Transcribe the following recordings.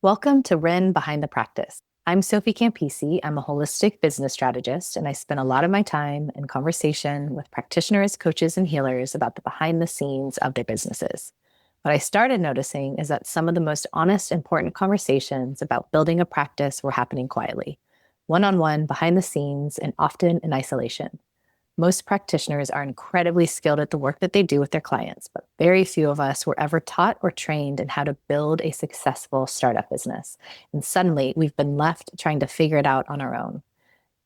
Welcome to Ren Behind the Practice. I'm Sophie Campisi. I'm a holistic business strategist, and I spend a lot of my time in conversation with practitioners, coaches, and healers about the behind the scenes of their businesses. What I started noticing is that some of the most honest, important conversations about building a practice were happening quietly, one on one, behind the scenes, and often in isolation. Most practitioners are incredibly skilled at the work that they do with their clients, but very few of us were ever taught or trained in how to build a successful startup business. And suddenly we've been left trying to figure it out on our own.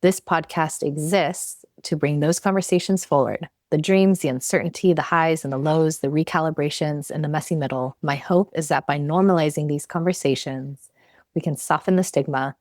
This podcast exists to bring those conversations forward. The dreams, the uncertainty, the highs and the lows, the recalibrations, and the messy middle. My hope is that by normalizing these conversations, we can soften the stigma,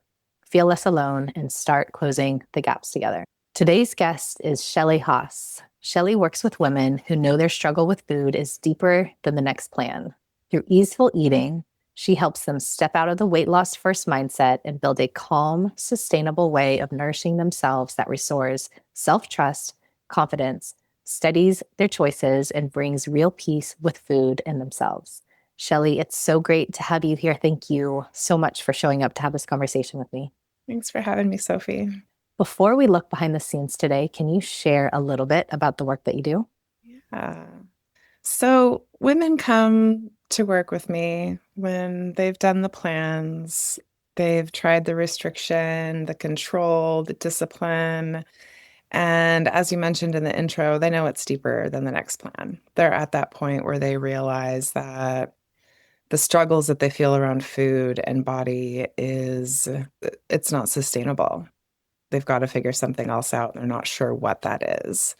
feel less alone, and start closing the gaps together. Today's guest is Shelly Haas. Shelly works with women who know their struggle with food is deeper than the next plan. Through Easeful Eating, she helps them step out of the weight loss first mindset and build a calm, sustainable way of nourishing themselves that restores self-trust, confidence, steadies their choices, and brings real peace with food and themselves. Shelly, it's so great to have you here. Thank you so much for showing up to have this conversation with me. Thanks for having me, Sophie. Before we look behind the scenes today, can you share a little bit about the work that you do? So women come to work with me when they've done the plans, they've tried the restriction, the control, the discipline. And as you mentioned in the intro, they know it's deeper than the next plan. They're at that point where they realize that the struggles that they feel around food and body it's not sustainable. They've got to figure something else out. And they're not sure what that is.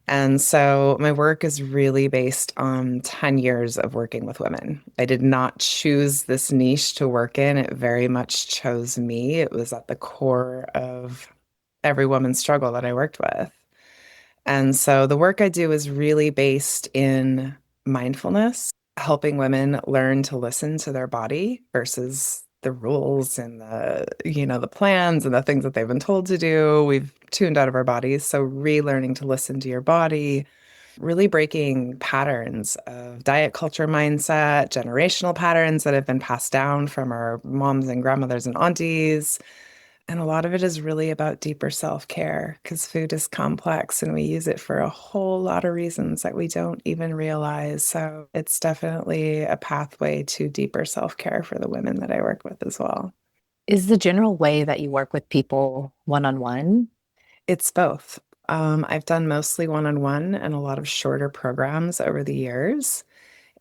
And so my work is really based on 10 years of working with women. I did not choose this niche to work in. It very much chose me. It was at the core of every woman's struggle that I worked with. And so the work I do is really based in mindfulness, helping women learn to listen to their body versus the rules and the plans and the things that they've been told to do. We've tuned out of our bodies. So relearning to listen to your body, really breaking patterns of diet culture mindset, generational patterns that have been passed down from our moms and grandmothers and aunties. And a lot of it is really about deeper self-care because food is complex and we use it for a whole lot of reasons that we don't even realize. So it's definitely a pathway to deeper self-care for the women that I work with as well. Is the general way that you work with people one-on-one? It's both. I've done mostly one-on-one and a lot of shorter programs over the years.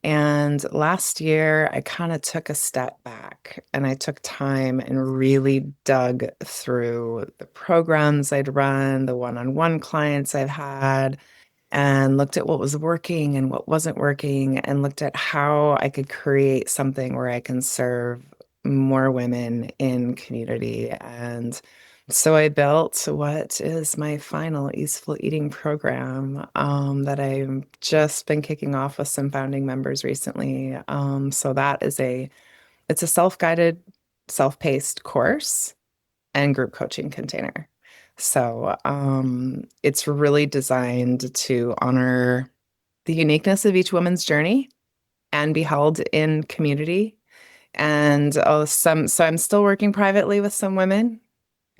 And last year, I kind of took a step back and I took time and really dug through the programs I'd run, the one-on-one clients I've had, and looked at what was working and what wasn't working, and looked at how I could create something where I can serve more women in community. And so I built what is my final Easeful Eating program that I've just been kicking off with some founding members recently. So that is it's a self-guided, self-paced course and group coaching container. So it's really designed to honor the uniqueness of each woman's journey and be held in community. And so I'm still working privately with some women.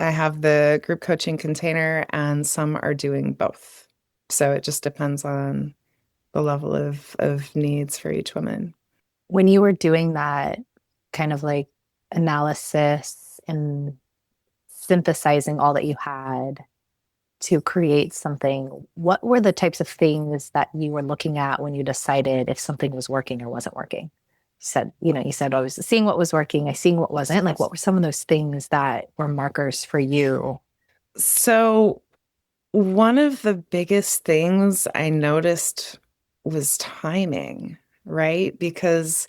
I have the group coaching container, and some are doing both. So it just depends on the level of needs for each woman. When you were doing that kind of like analysis and synthesizing all that you had to create something, what were the types of things that you were looking at when you decided if something was working or wasn't working? You said I was seeing what was working, I seeing what wasn't. Like, what were some of those things that were markers for you? So one of the biggest things I noticed was timing, right? Because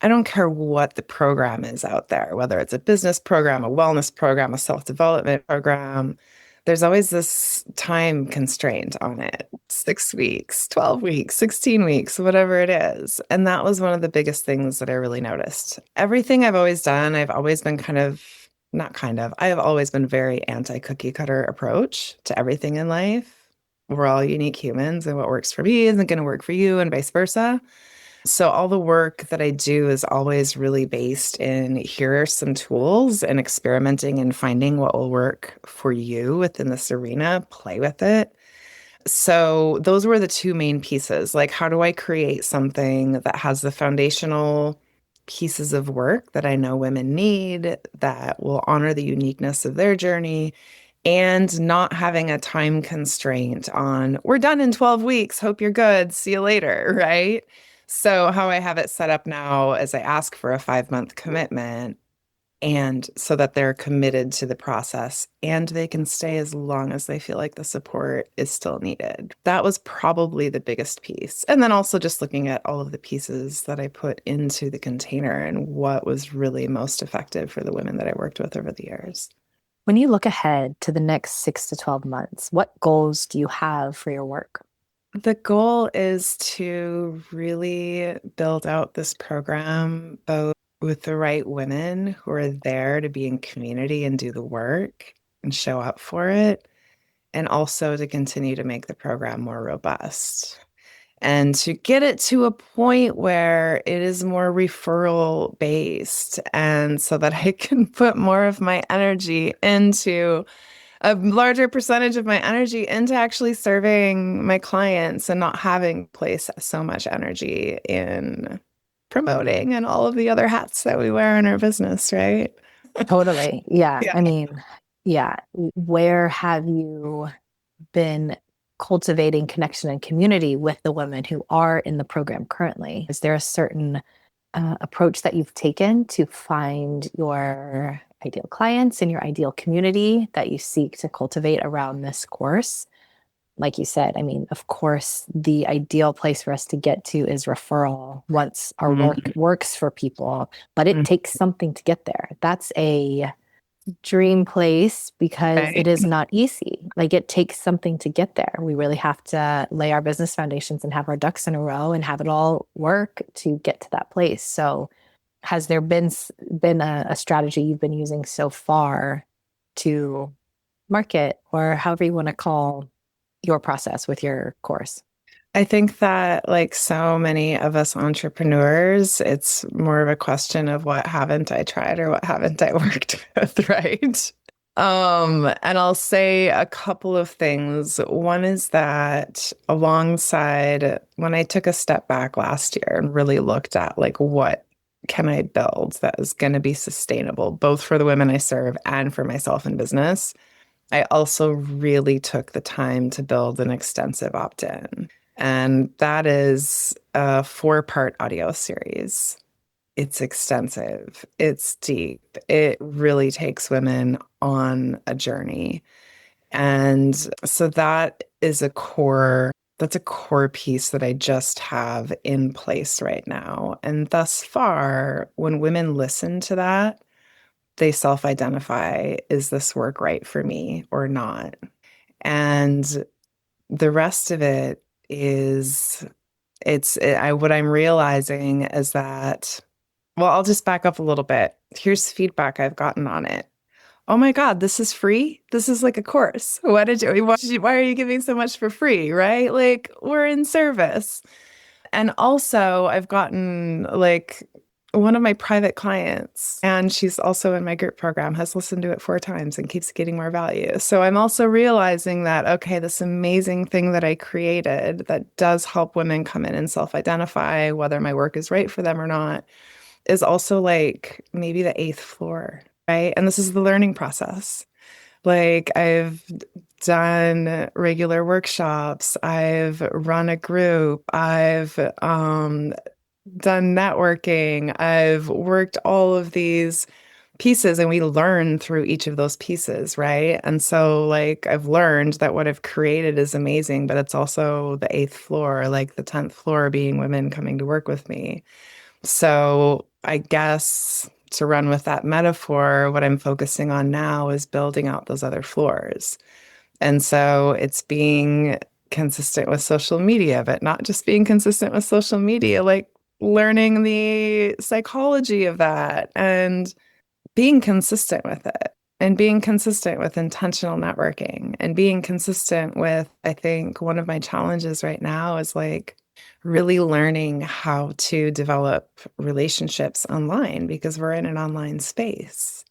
I don't care what the program is out there, whether it's a business program, a wellness program, a self-development program, there's always this time constraint on it. 6 weeks, 12 weeks, 16 weeks, whatever it is. And that was one of the biggest things that I really noticed. Everything I've always done, I've always been I have always been very anti-cookie cutter approach to everything in life. We're all unique humans, and what works for me isn't going to work for you, and vice versa. So all the work that I do is always really based in here are some tools and experimenting and finding what will work for you within this arena, play with it. So those were the two main pieces. Like, how do I create something that has the foundational pieces of work that I know women need that will honor the uniqueness of their journey and not having a time constraint on, we're done in 12 weeks. Hope you're good. See you later. Right. So, how I have it set up now is I ask for a 5 month commitment and so that they're committed to the process and they can stay as long as they feel like the support is still needed. That was probably the biggest piece. And then also just looking at all of the pieces that I put into the container and what was really most effective for the women that I worked with over the years. When you look ahead to the next 6 to 12 months, what goals do you have for your work? The goal is to really build out this program both with the right women who are there to be in community and do the work and show up for it, and also to continue to make the program more robust and to get it to a point where it is more referral based and so that I can put more of my energy into a larger percentage of my energy into actually serving my clients and not having place so much energy in promoting and all of the other hats that we wear in our business, right? Totally. Yeah. Yeah. I mean, yeah. Where have you been cultivating connection and community with the women who are in the program currently? Is there a certain approach that you've taken to find your ideal clients and your ideal community that you seek to cultivate around this course? Like you said, I mean, of course, the ideal place for us to get to is referral once our work Mhm. works for people, but it Mhm. takes something to get there. That's a dream place because it Right. is not easy. Like it takes something to get there. We really have to lay our business foundations and have our ducks in a row and have it all work to get to that place. So, has there been a strategy you've been using so far to market or however you want to call your process with your course? I think that, like so many of us entrepreneurs, it's more of a question of what haven't I tried or what haven't I worked with, right? And I'll say a couple of things. One is that alongside when I took a step back last year and really looked at like what can I build that is going to be sustainable, both for the women I serve and for myself in business, I also really took the time to build an extensive opt-in. And that is a 4 part audio series. It's extensive, it's deep, it really takes women on a journey. And so that's a core piece that I just have in place right now. And thus far, when women listen to that, they self identify, is this work right for me or not? And the rest of it is what I'm realizing is that, well, I'll just back up a little bit. Here's feedback I've gotten on it. Oh my God, this is free. This is like a course. Why are you giving so much for free? Right? Like we're in service. And also, I've gotten like one of my private clients, and she's also in my group program, has listened to it 4 times and keeps getting more value. So I'm also realizing that, okay, this amazing thing that I created that does help women come in and self identify whether my work is right for them or not is also like maybe the eighth floor, right? And this is the learning process. Like I've done regular workshops, I've run a group, I've done networking, I've worked all of these pieces and we learn through each of those pieces, right? And so like I've learned that what I've created is amazing, but it's also the eighth floor, like the 10th floor being women coming to work with me. So I guess to run with that metaphor, what I'm focusing on now is building out those other floors. And so it's being consistent with social media, but not just being consistent with social media, like learning the psychology of that and being consistent with it and being consistent with intentional networking and being consistent with, I think one of my challenges right now is like really learning how to develop relationships online because we're in an online space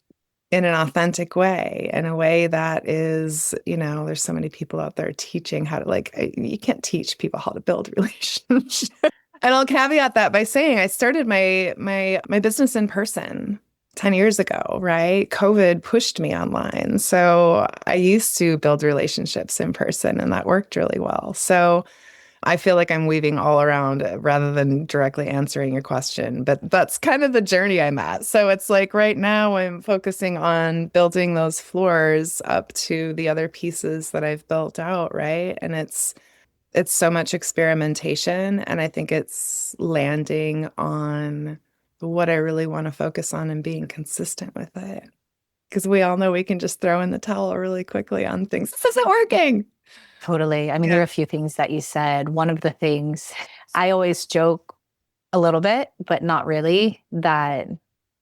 in an authentic way, in a way that is, there's so many people out there teaching how to you can't teach people how to build relationships. And I'll caveat that by saying I started my business in person 10 years ago, right? COVID pushed me online. So I used to build relationships in person and that worked really well. So I feel like I'm weaving all around rather than directly answering your question, but that's kind of the journey I'm at. So it's like right now I'm focusing on building those floors up to the other pieces that I've built out, right? And it's so much experimentation, and I think it's landing on what I really want to focus on and being consistent with it. Because we all know we can just throw in the towel really quickly on things. This isn't working. Totally. I mean, there Yeah. are a few things that you said. One of the things I always joke a little bit, but not really, that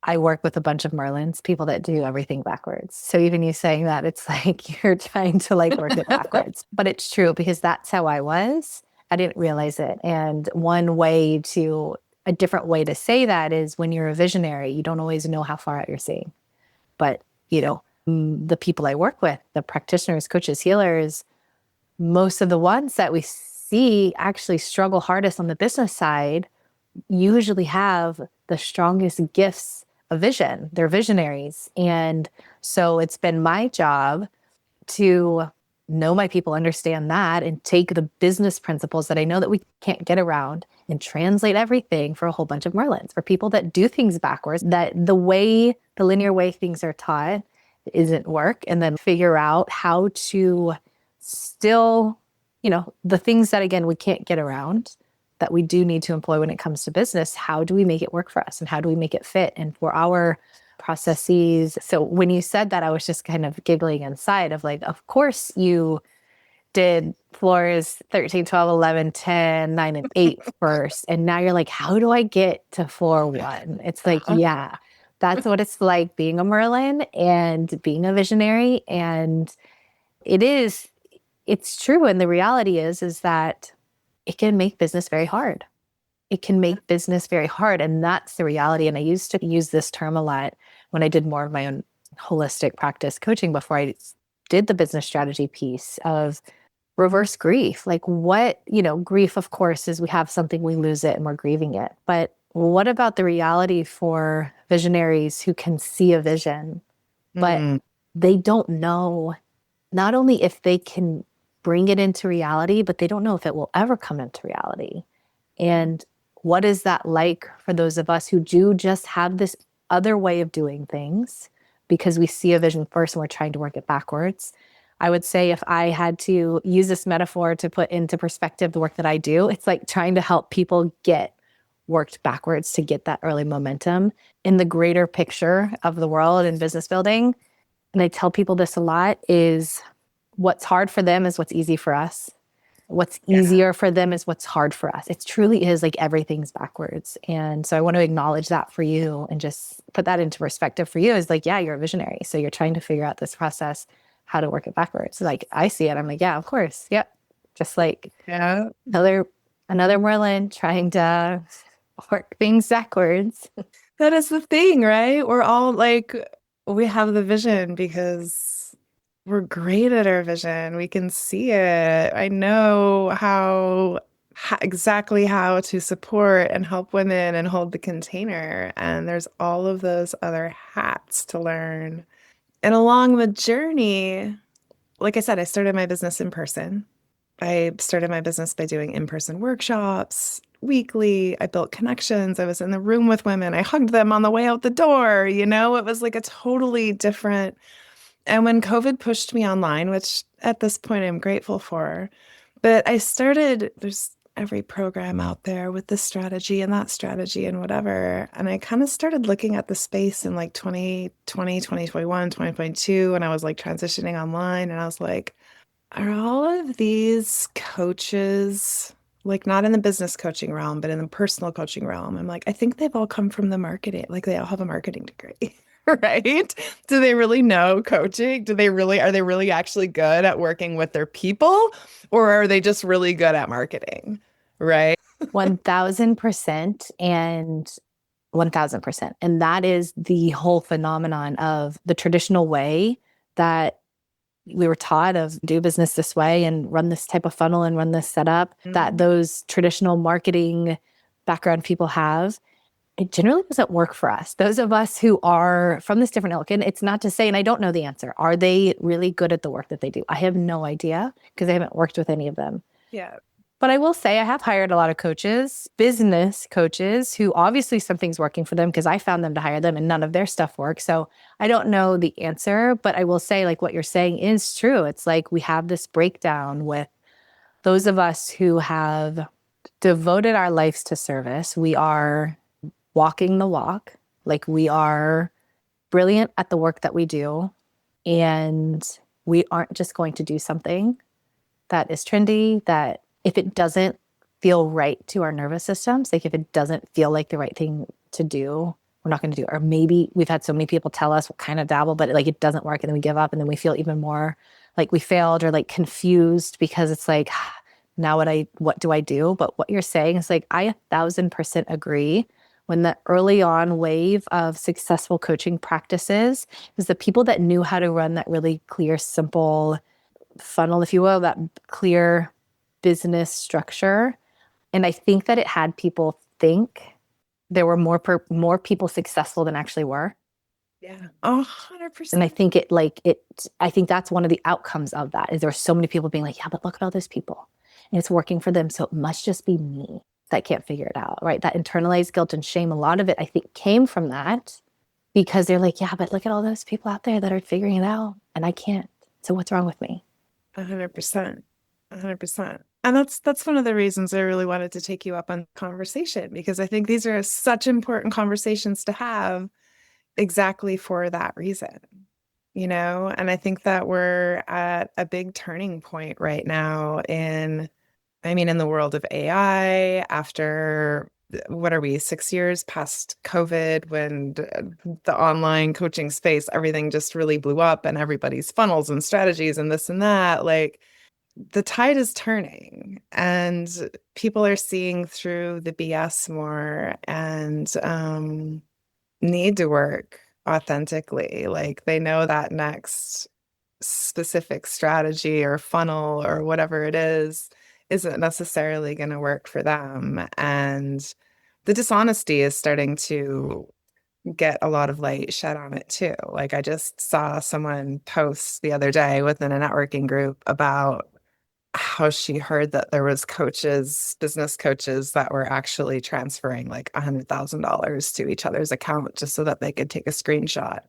I work with a bunch of Merlins, people that do everything backwards. So even you saying that, it's like you're trying to like work it backwards. But it's true because that's how I was. I didn't realize it. And a different way to say that is when you're a visionary, you don't always know how far out you're seeing. But, the people I work with, the practitioners, coaches, healers, most of the ones that we see actually struggle hardest on the business side usually have the strongest gifts of vision. They're visionaries. And so it's been my job to know my people, understand that, and take the business principles that I know that we can't get around and translate everything for a whole bunch of Merlins, for people that do things backwards, that the linear way things are taught isn't work, and then figure out how to still, the things that, again, we can't get around that we do need to employ when it comes to business. How do we make it work for us and how do we make it fit? And for our processes. So when you said that, I was just kind of giggling inside of like, of course you did floors 13, 12, 11, 10, 9, and 8 first. And now you're like, how do I get to floor 1? It's like, yeah, that's what it's like being a Merlin and being a visionary. And it is, it's true. And the reality is that it can make business very hard. It can make business very hard. And that's the reality. And I used to use this term a lot when I did more of my own holistic practice coaching before I did the business strategy piece of reverse grief. Like grief, of course, is we have something, we lose it and we're grieving it. But what about the reality for visionaries who can see a vision, but Mm. they don't know not only if they can bring it into reality, but they don't know if it will ever come into reality. And what is that like for those of us who do just have this other way of doing things because we see a vision first and we're trying to work it backwards? I would say if I had to use this metaphor to put into perspective the work that I do, it's like trying to help people get worked backwards to get that early momentum in the greater picture of the world and business building. And I tell people this a lot is what's hard for them is what's easy for us. What's Yeah. easier for them is what's hard for us. It truly is like everything's backwards. And so I want to acknowledge that for you and just put that into perspective for you is like, yeah, you're a visionary. So you're trying to figure out this process, how to work it backwards. Like I see it. I'm like, yeah, of course. Yep. Just like Yeah. another Merlin trying to work things backwards. That is the thing, right? We're all like, we have the vision because we're great at our vision. We can see it. I know exactly how to support and help women and hold the container. And there's all of those other hats to learn. And along the journey, like I said, I started my business in person. I started my business by doing in-person workshops weekly. I built connections. I was in the room with women. I hugged them on the way out the door. It was like a totally different. And when COVID pushed me online, which at this point I'm grateful for, but there's every program out there with this strategy and that strategy and whatever. And I kind of started looking at the space in like 2020, 2021, 2022, and I was like transitioning online and I was like, are all of these coaches, like not in the business coaching realm, but in the personal coaching realm? I'm like, I think they've all come from the marketing, like they all have a marketing degree, right? Do they really know coaching? Are they really actually good at working with their people? Or are they just really good at marketing, right? 1000% and 1000%. And that is the whole phenomenon of the traditional way that we were taught of do business this way and run this type of funnel and run this setup that Mhm. those traditional marketing background people have. It generally doesn't work for us. Those of us who are from this different ilk, and it's not to say, and I don't know the answer, are they really good at the work that they do? I have no idea because I haven't worked with any of them. Yeah. But I will say I have hired a lot of coaches, business coaches, who obviously something's working for them because I found them to hire them and none of their stuff works. So I don't know the answer, but I will say, like, what you're saying is true. It's like we have this breakdown with those of us who have devoted our lives to service. We are walking the walk, like we are brilliant at the work that we do. And we aren't just going to do something that is trendy, that if it doesn't feel right to our nervous systems, like if it doesn't feel like the right thing to do, we're not going to do it. Or maybe we've had so many people tell us what kind of dabble, but like it doesn't work and then we give up and then we feel even more like we failed or like confused because it's like, now what do I do? But what you're saying is like, I 1000% agree. When the early on wave of successful coaching practices is the people that knew how to run that really clear, simple funnel, if you will, that clear business structure. And I think that it had people think there were more people successful than actually were. Yeah. Oh, And I 100%. think I think that's one of the outcomes of that is there are so many people being like, yeah, but look at all those people and it's working for them. So it must just be me that can't figure it out, right? That internalized guilt and shame, a lot of it, I think, came from that because they're like, yeah, but look at all those people out there that are figuring it out and I can't. So what's wrong with me? 100%. 100%. And that's one of the reasons I really wanted to take you up on conversation because I think these are such important conversations to have exactly for that reason. And I think that we're at a big turning point right now in the world of AI after what are we, 6 years past COVID when the online coaching space, everything just really blew up and everybody's funnels and strategies and this and that. Like the tide is turning and people are seeing through the BS more and need to work authentically. Like they know that next specific strategy or funnel or whatever it is isn't necessarily going to work for them. And the dishonesty is starting to get a lot of light shed on it too. Like I just saw someone post the other day within a networking group about how she heard that there was coaches, business coaches that were actually transferring like $100,000 to each other's account just so that they could take a screenshot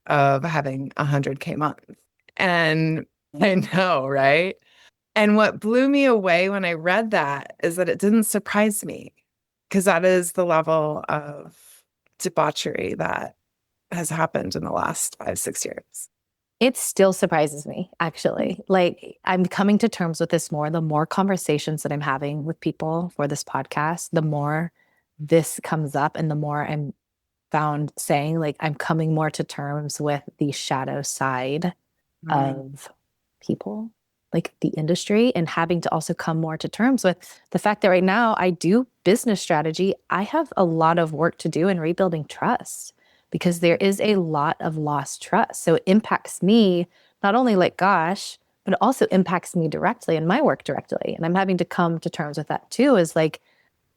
of having 100K month. And I know, right? And what blew me away when I read that is that it didn't surprise me because that is the level of debauchery that has happened in the last 5, 6 years. It still surprises me, actually. Like, I'm coming to terms with this more. The more conversations that I'm having with people for this podcast, the more this comes up, and the more I'm found saying, like, I'm coming more to terms with the shadow side Mm. of people, like the industry, and having to also come more to terms with the fact that right now I do business strategy. I have a lot of work to do in rebuilding trust because there is a lot of lost trust. So it impacts me not only like, gosh, but it also impacts me directly and my work directly. And I'm having to come to terms with that too, is like,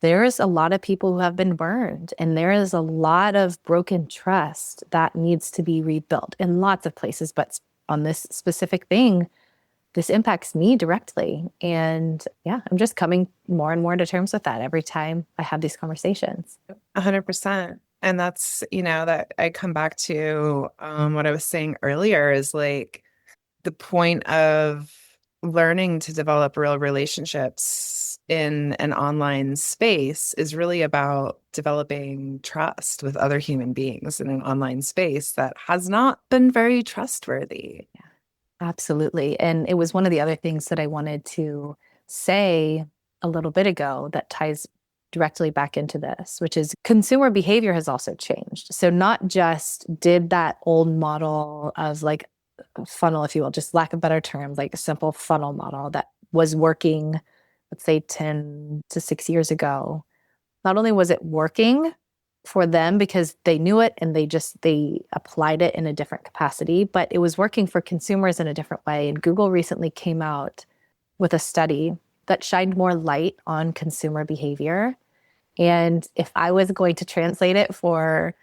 there's a lot of people who have been burned and there is a lot of broken trust that needs to be rebuilt in lots of places. But on this specific thing, this impacts me directly. And yeah, I'm just coming more and more to terms with that every time I have these conversations. 100%. And that's, that I come back to what I was saying earlier is like the point of learning to develop real relationships in an online space is really about developing trust with other human beings in an online space that has not been very trustworthy. Yeah, absolutely. And it was one of the other things that I wanted to say a little bit ago that ties directly back into this, which is consumer behavior has also changed. So, not just did that old model of like funnel, if you will, just lack of better terms, like a simple funnel model that was working let's say 10 to 6 years ago, not only was it working for them because they knew it and they applied it in a different capacity, but it was working for consumers in a different way. And Google recently came out with a study that shined more light on consumer behavior. And if I was going to translate it for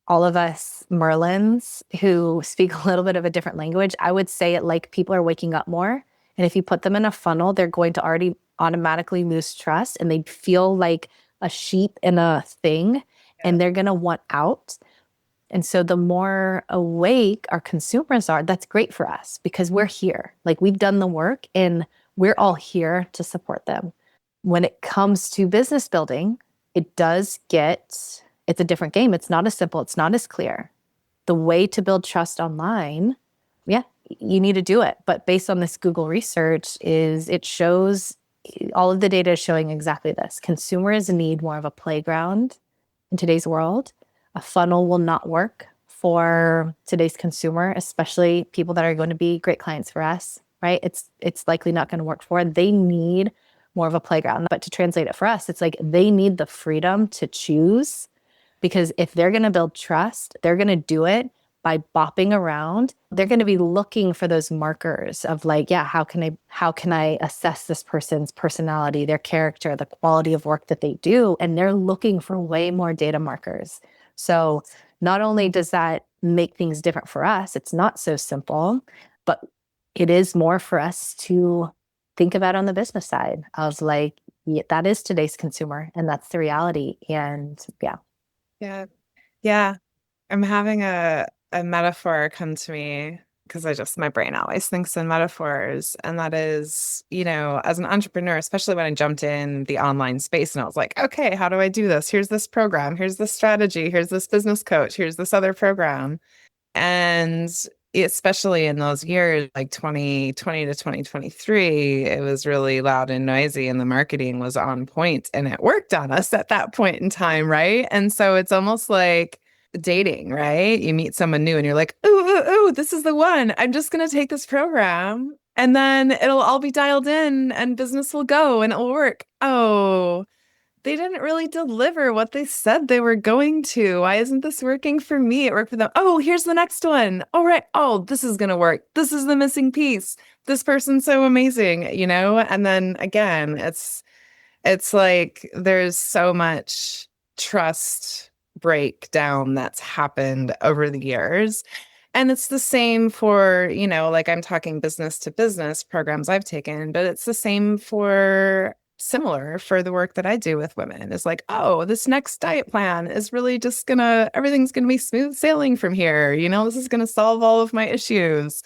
all of us Merlins who speak a little bit of a different language, I would say it like people are waking up more. And if you put them in a funnel, they're going to already automatically lose trust and they feel like a sheep in a thing Yeah. and they're going to want out. And so the more awake our consumers are, that's great for us because we're here. Like we've done the work and we're all here to support them. When it comes to business building, it does get, it's a different game. It's not as simple, it's not as clear. The way to build trust online, yeah, you need to do it. But based on this Google research, is it shows all of the data is showing exactly this. Consumers need more of a playground in today's world. A funnel will not work for today's consumer, especially people that are going to be great clients for us, right? It's likely not going to work for. They need more of a playground. But to translate it for us, it's like they need the freedom to choose because if they're going to build trust, they're going to do it by bopping around. They're going to be looking for those markers of like, yeah, how can I assess this person's personality, their character, the quality of work that they do, and they're looking for way more data markers. So not only does that make things different for us, it's not so simple, but it is more for us to think about on the business side of like, yeah, that is today's consumer and that's the reality. And yeah. Yeah. Yeah. I'm having a metaphor come to me because my brain always thinks in metaphors. And that is, as an entrepreneur, especially when I jumped in the online space and I was like, okay, how do I do this? Here's this program, here's this strategy, here's this business coach, here's this other program. And especially in those years, like 2020 to 2023, it was really loud and noisy, and the marketing was on point and it worked on us at that point in time. Right. And so it's almost like dating, right? You meet someone new and you're like, ooh, ooh, ooh, this is the one. I'm just going to take this program and then it'll all be dialed in and business will go and it'll work. Oh, they didn't really deliver what they said they were going to. Why isn't this working for me? It worked for them. Oh, here's the next one. All right. Oh, this is going to work. This is the missing piece. This person's so amazing. And then again, it's like there's so much trust breakdown that's happened over the years. And it's the same for, like I'm talking business to business programs I've taken, but it's the same for similar for the work that I do with women. It's like, oh, this next diet plan is really just everything's gonna be smooth sailing from here. This is gonna solve all of my issues.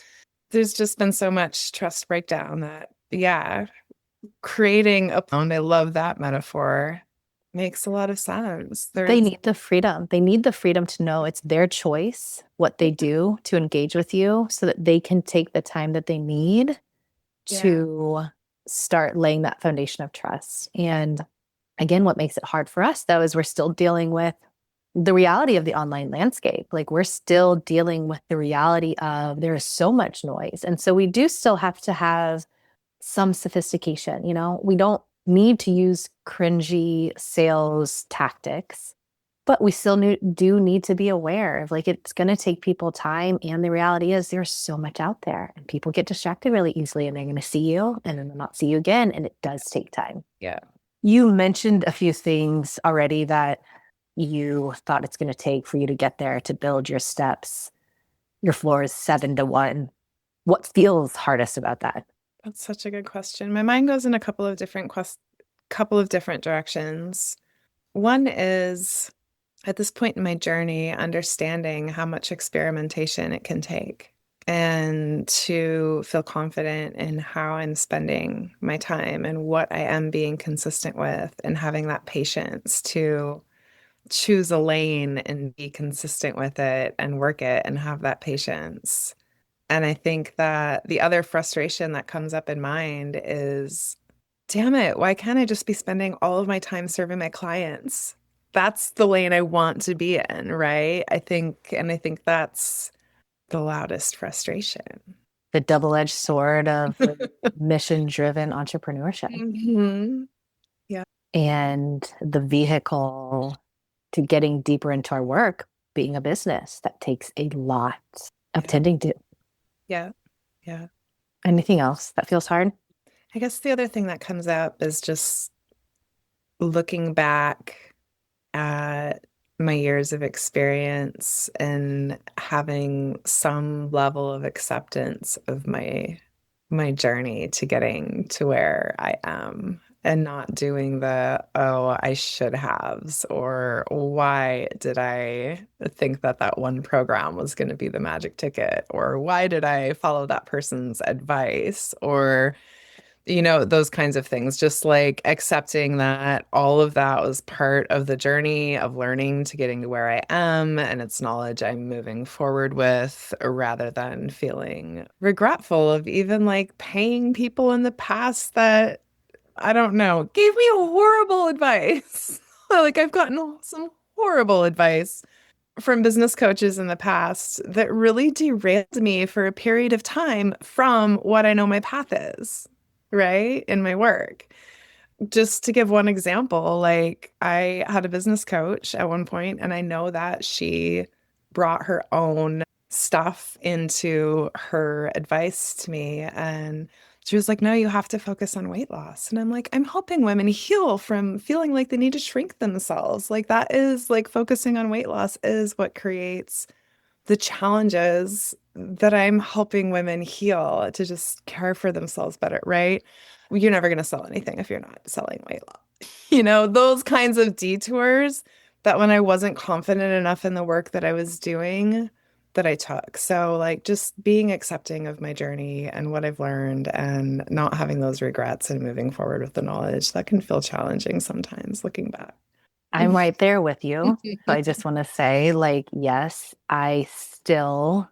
There's just been so much trust breakdown that, yeah, creating a pound, I love that metaphor. Makes a lot of sense. They There's, need the freedom. They need the freedom to know it's their choice what they do to engage with you so that they can take the time that they need yeah, to start laying that foundation of trust. And again, what makes it hard for us though is we're still dealing with the reality of the online landscape. Like we're still dealing with the reality of there is so much noise. And so we do still have to have some sophistication. We don't need to use cringy sales tactics, but we still do need to be aware of like it's going to take people time. And the reality is there's so much out there and people get distracted really easily and they're going to see you and then they'll not see you again. And it does take time. yeah. You mentioned a few things already that you thought it's going to take for you to get there to build your steps. Your floor is 7 to 1. What feels hardest about that? That's such a good question. My mind goes in a couple of different directions. One is at this point in my journey, understanding how much experimentation it can take and to feel confident in how I'm spending my time and what I am being consistent with and having that patience to choose a lane and be consistent with it and work it and have that patience. And I think that the other frustration that comes up in mind is, damn it, why can't I just be spending all of my time serving my clients? That's the lane I want to be in, right? I think that's the loudest frustration. the double-edged sword of like mission-driven entrepreneurship Hmm. Yeah. and the vehicle to getting deeper into our work, being a business that takes a lot of Yeah. tending to. Yeah. Yeah. Anything else that feels hard? I guess the other thing that comes up is just looking back at my years of experience and having some level of acceptance of my journey to getting to where I am and not doing the, oh, I should haves, or why did I think that that one program was going to be the magic ticket, or why did I follow that person's advice, or those kinds of things. Just like accepting that all of that was part of the journey of learning to getting to where I am, and it's knowledge I'm moving forward with, rather than feeling regretful of even like paying people in the past that, I don't know, gave me horrible advice. Like I've gotten some horrible advice from business coaches in the past that really derailed me for a period of time from what I know my path is, right? In my work. Just to give one example, like I had a business coach at one point, and I know that she brought her own stuff into her advice to me. And she was like, no, you have to focus on weight loss. And I'm like, I'm helping women heal from feeling like they need to shrink themselves. Like, that is like focusing on weight loss is what creates the challenges that I'm helping women heal to just care for themselves better, right? You're never going to sell anything if you're not selling weight loss. Those kinds of detours that when I wasn't confident enough in the work that I was doing, that I took. So, like, just being accepting of my journey and what I've learned and not having those regrets and moving forward with the knowledge that can feel challenging sometimes looking back. I'm right there with you. So I just want to say, like, yes, I still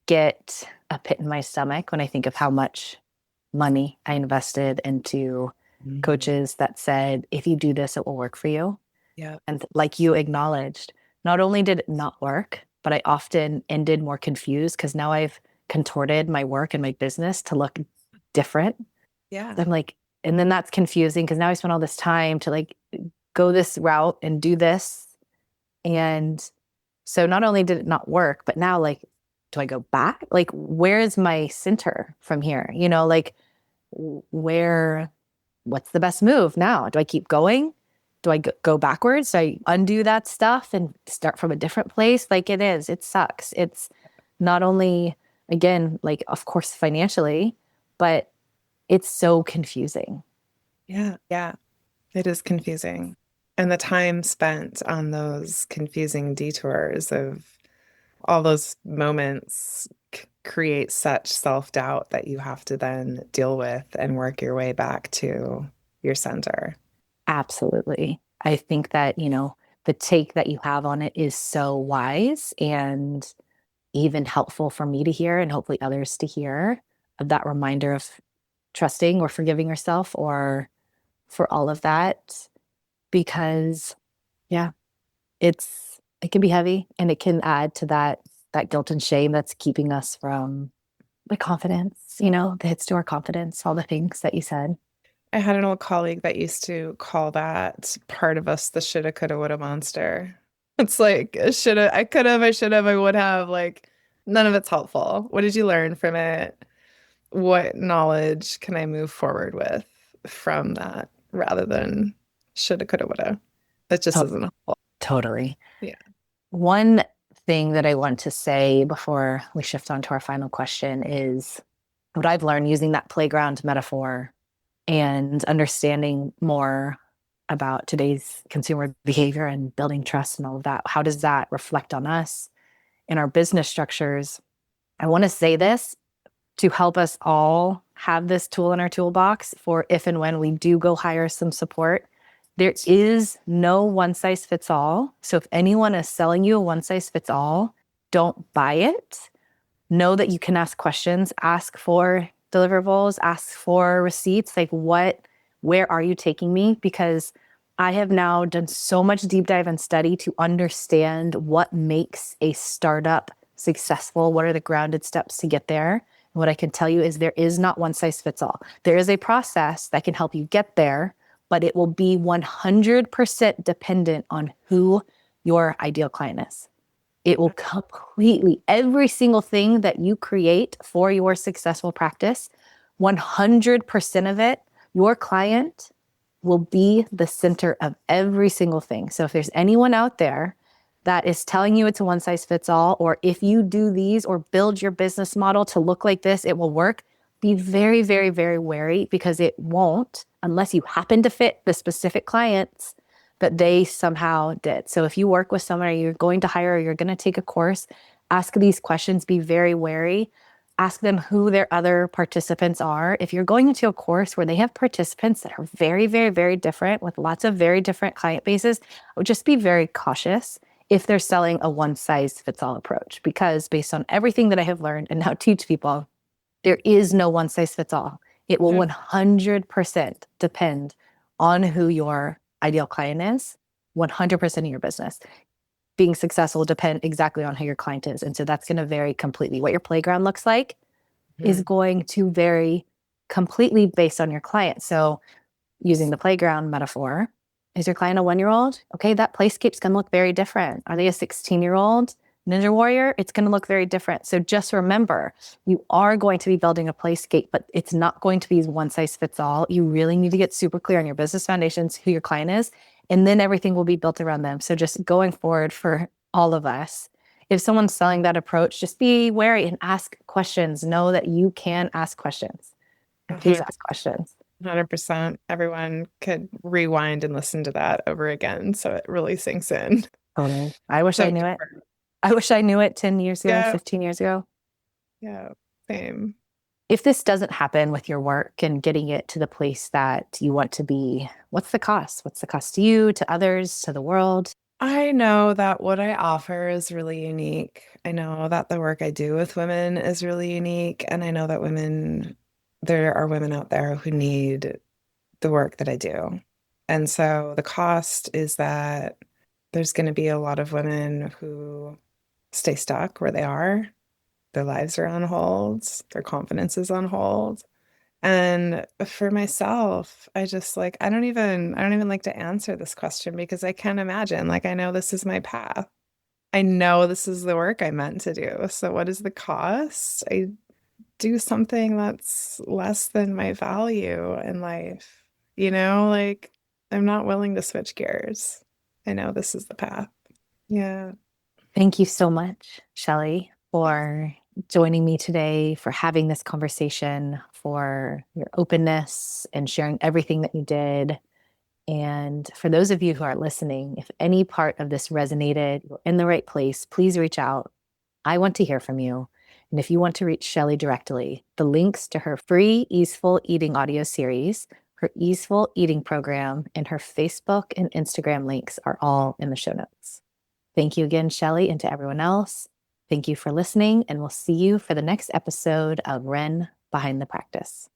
get a pit in my stomach when I think of how much money I invested into Mhm. coaches that said, if you do this, it will work for you. Yeah. And like you acknowledged, not only did it not work, but I often ended more confused because now I've contorted my work and my business to look different. Yeah. I'm like, and then that's confusing because now I spent all this time to like go this route and do this. And so not only did it not work, but now like, do I go back? Like, where is my center from here? Like where, what's the best move now? Do I keep going? Do I go backwards? Do I undo that stuff and start from a different place? Like it sucks. It's not only, again, like, of course, financially, but it's so confusing. Yeah. Yeah. It is confusing. And the time spent on those confusing detours of all those moments create such self-doubt that you have to then deal with and work your way back to your center. Absolutely. I think that, the take that you have on it is so wise and even helpful for me to hear and hopefully others to hear of that reminder of trusting or forgiving yourself or for all of that because yeah, it can be heavy and it can add to that guilt and shame that's keeping us from the confidence, the hits to our confidence, all the things that you said. I had an old colleague that used to call that part of us the shoulda, coulda, woulda monster. It's like shoulda, I could have, I should have, I would have. Like none of it's helpful. What did you learn from it? What knowledge can I move forward with from that rather than shoulda, coulda, woulda? That just To- isn't helpful. Totally. Yeah. One thing that I want to say before we shift on to our final question is what I've learned using that playground metaphor and understanding more about today's consumer behavior and building trust and all of that. How does that reflect on us in our business structures? I want to say this to help us all have this tool in our toolbox for if and when we do go hire some support. There is no one size fits all. So if anyone is selling you a one size fits all, don't buy it. Know that you can ask questions, ask for deliverables, ask for receipts. Like, where are you taking me? Because I have now done so much deep dive and study to understand what makes a startup successful. What are the grounded steps to get there? What I can tell you is there is not one size fits all. There is a process that can help you get there, but it will be 100% dependent on who your ideal client is. It will completely, every single thing that you create for your successful practice, 100% of it, your client will be the center of every single thing. So if there's anyone out there that is telling you it's a one size fits all, or if you do these or build your business model to look like this, it will work, be very, very, very wary, because it won't unless you happen to fit the specific clients that they somehow did. So if you work with someone or you're going to hire or you're going to take a course, ask these questions, be very wary. Ask them who their other participants are. If you're going into a course where they have participants that are very, very, very different with lots of very different client bases, I would just be very cautious if they're selling a one size fits all approach, because based on everything that I have learned and now teach people, there is no one size fits all. It will 100% depend on who your ideal client is, 100% of your business. Being successful will depend exactly on who your client is. And so that's going to vary completely. What your playground looks like is going to vary completely based on your client. So using the playground metaphor, is your client a 1-year-old? Okay, that playscape's going to look very different. Are they a 16-year-old ninja warrior? It's going to look very different. So just remember, you are going to be building a playscape, but it's not going to be one size fits all. You really need to get super clear on your business foundations, who your client is, and then everything will be built around them. So just going forward for all of us, if someone's selling that approach, just be wary and ask questions. Know that you can ask questions. Please ask questions. 100%. Everyone could rewind and listen to that over again so it really sinks in. Totally. I wish I So knew it. I wish I knew it 10 years ago, yeah, 15 years ago. yeah, same. If this doesn't happen with your work and getting it to the place that you want to be, what's the cost? What's the cost to you, to others, to the world? I know that what I offer is really unique. I know that the work I do with women is really unique. And I know that there are women out there who need the work that I do. And so the cost is that there's going to be a lot of women who stay stuck where they are. Their lives are on hold, their confidence is on hold. And for myself, I don't even like to answer this question because I can't imagine. Like, I know this is my path. I know this is the work I meant to do. So what is the cost? I do something that's less than my value in life. Like I'm not willing to switch gears. I know this is the path. Yeah. Thank you so much, Shelly, for joining me today, for having this conversation, for your openness and sharing everything that you did. And for those of you who are listening, if any part of this resonated, you're in the right place, please reach out. I want to hear from you. And if you want to reach Shelly directly, the links to her free Easeful Eating audio series, her Easeful Eating program, and her Facebook and Instagram links are all in the show notes. Thank you again, Shelly, and to everyone else. Thank you for listening, and we'll see you for the next episode of Ren Behind the Practice.